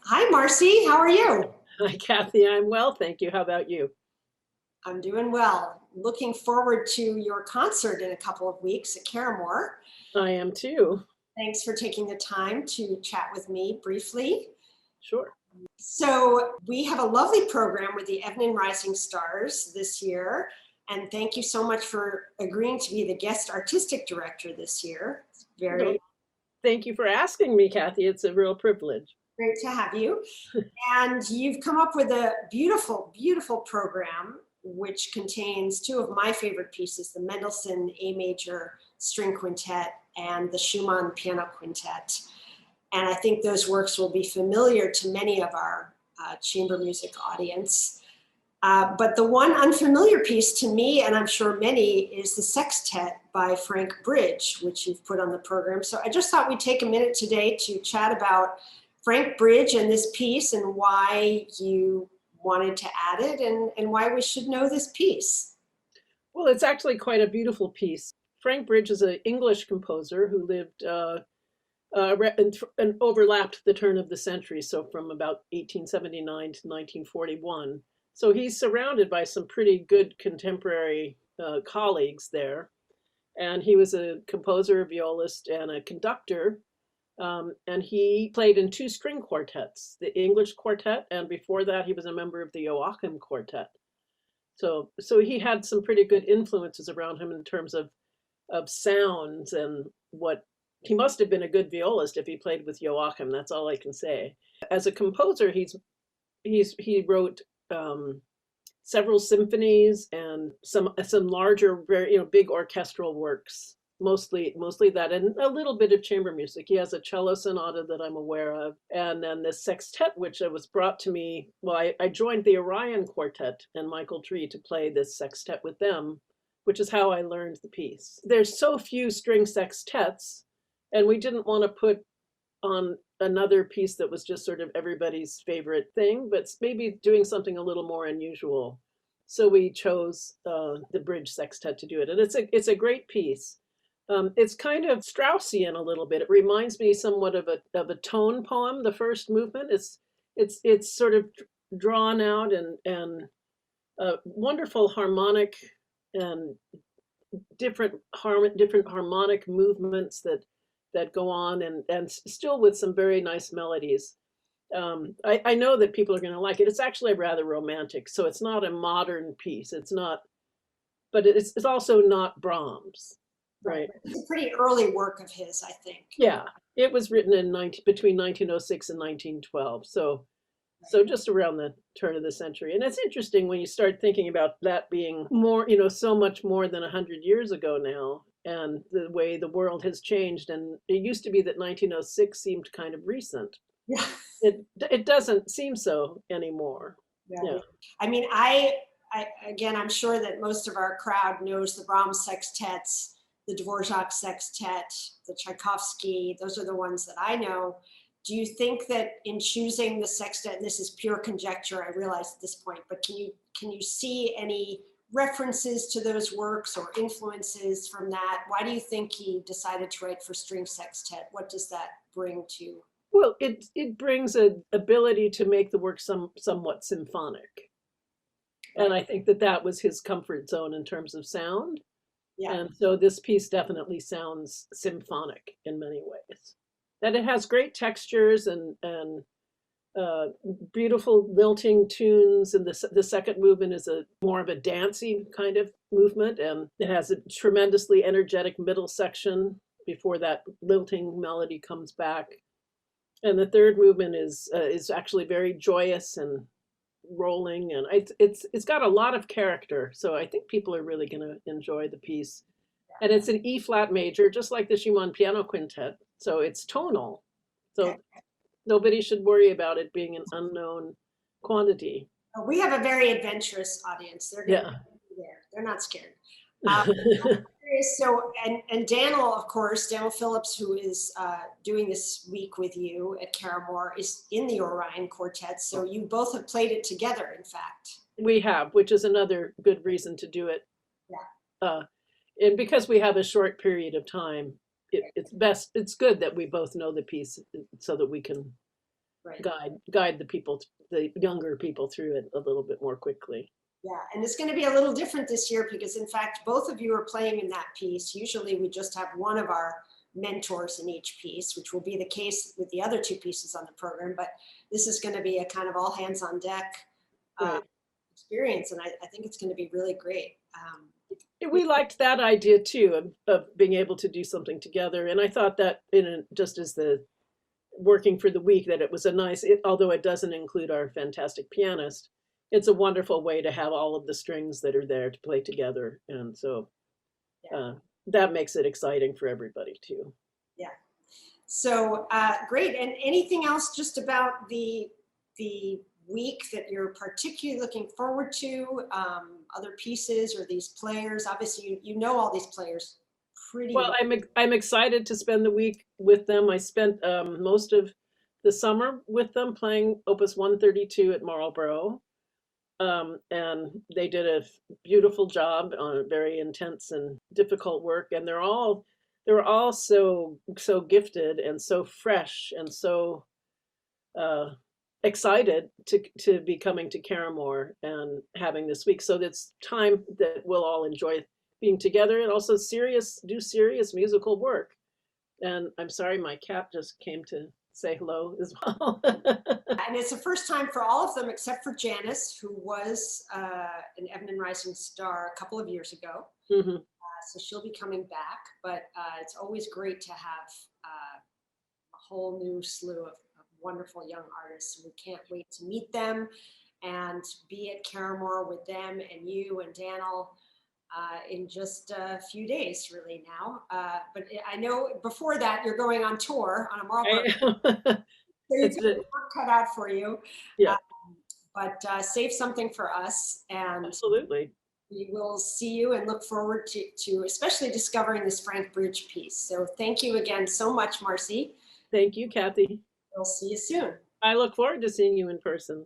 Hi, Marcy. How are you? Hi, Kathy. I'm well, thank you. How about you? I'm doing well. Looking forward to your concert in a couple of weeks at Caramoor. I am too. Thanks for taking the time to chat with me briefly. Sure. So, we have a lovely program with the Evnin Rising Stars this year. And thank you so much for agreeing to be the guest artistic director this year. It's No, very thank you for asking me, Kathy. It's a real privilege. great to have you. And you've come up with a beautiful, beautiful program, which contains two of my favorite pieces, the Mendelssohn A major string quintet and the Schumann piano quintet. And I think those works will be familiar to many of our chamber music audience. But the one unfamiliar piece to me, and I'm sure many, is the Sextet by Frank Bridge, which you've put on the program. So I just thought we'd take a minute today to chat about Frank Bridge and this piece and why you wanted to add it and why we should know this piece. Well, it's actually quite a beautiful piece. Frank Bridge is an English composer who lived and overlapped the turn of the century, so from about 1879 to 1941. So he's surrounded by some pretty good contemporary colleagues there. And he was a composer, a violist, and a conductor. And he played in two string quartets, the English quartet, and before that, he was a member of the Joachim quartet. So he had some pretty good influences around him in terms of sounds and what he must have been a good violist if he played with Joachim. That's all I can say. As a composer, he wrote several symphonies and some larger, very big orchestral works. Mostly that, and a little bit of chamber music. He has a cello sonata that I'm aware of, and then the sextet, which was brought to me. Well, I joined the Orion Quartet and Michael Tree to play this sextet with them, which is how I learned the piece. There's so few string sextets, and we didn't want to put on another piece that was just sort of everybody's favorite thing, but maybe doing something a little more unusual. So we chose the bridge sextet to do it, and it's a great piece. It's kind of Straussian a little bit. It reminds me somewhat of a tone poem. The first movement, it's sort of drawn out and wonderful harmonic and different harmonic movements that go on and still with some very nice melodies. I know that people are going to like it. It's actually rather romantic, so it's not a modern piece. It's not, but it's also not Brahms, Right. right? It's a pretty early work of his, I think. Yeah, it was written in between 1906 and 1912, so just around the turn of the century. And it's interesting when you start thinking about that being more, so much more than 100 years ago now, and the way the world has changed. And it used to be that 1906 seemed kind of recent. Yeah. It doesn't seem so anymore. Yeah. Yeah. I mean, I again, I'm sure that most of our crowd knows the Brahms sextets, the Dvorak sextet, the Tchaikovsky. Those are the ones that I know. Do you think that in choosing the sextet, and this is pure conjecture, I realize at this point, but can you see any references to those works or influences from that? Why do you think he decided to write for string sextet? What does that bring to? Well, it brings an ability to make the work somewhat symphonic, and Right. I think that was his comfort zone in terms of sound. Yeah. And so this piece definitely sounds symphonic in many ways. That it has great textures and uh, beautiful lilting tunes, and the second movement is a more of a dancing kind of movement, and it has a tremendously energetic middle section before that lilting melody comes back. And the third movement is actually very joyous and rolling, and it's got a lot of character. So I think people are really going to enjoy the piece. And it's an E flat major, just like the Schumann piano quintet. So it's tonal. Okay. So nobody should worry about it being an unknown quantity. We have a very adventurous audience. They're going to Yeah. be there. They're not scared. Um, so, and Daniel, of course, Daniel Phillips, who is doing this week with you at Caramoor, is in the Orion Quartet. So you both have played it together, in fact. We have, which is another good reason to do it. Yeah. Uh, and because we have a short period of time, it's good that we both know the piece so that we can right. guide the people, the younger people through it a little bit more quickly. Yeah, and it's going to be a little different this year because, in fact, both of you are playing in that piece. Usually, we just have one of our mentors in each piece, which will be the case with the other two pieces on the program. But this is going to be a kind of all hands on deck Right. experience, and I think it's going to be really great. We liked that idea too of being able to do something together, and I thought that just as the working for the week that it was a nice, although it doesn't include our fantastic pianist, it's a wonderful way to have all of the strings that are there to play together, and so Yeah. that makes it exciting for everybody too. Yeah. So great. And anything else just about the week that you're particularly looking forward to? Other pieces or these players? Obviously, you know all these players pretty Well, well. I'm excited to spend the week with them. I spent most of the summer with them playing Opus 132 at Marlborough, and they did a beautiful job on a very intense and difficult work. And they're all so gifted and so fresh and so uh, excited to be coming to Caramoor and having this week. So it's time that we'll all enjoy being together and also do serious musical work. And I'm sorry, my cat just came to say hello as well. And it's the first time for all of them except for Janice, who was an Evnin Rising Star a couple of years ago. Hmm. So she'll be coming back. But it's always great to have a whole new slew of wonderful young artists. We can't wait to meet them and be at Caramoor with them and you and Daniel in just a few days, really now. But I know before that you're going on tour on a Marlboro, so you've It's got a, work cut out for you. yeah, Uh, but save something for us, and absolutely. we will see you and look forward to especially discovering this Frank Bridge piece. So thank you again so much, Marcy. Thank you, Kathy. We'll see you soon. I look forward to seeing you in person.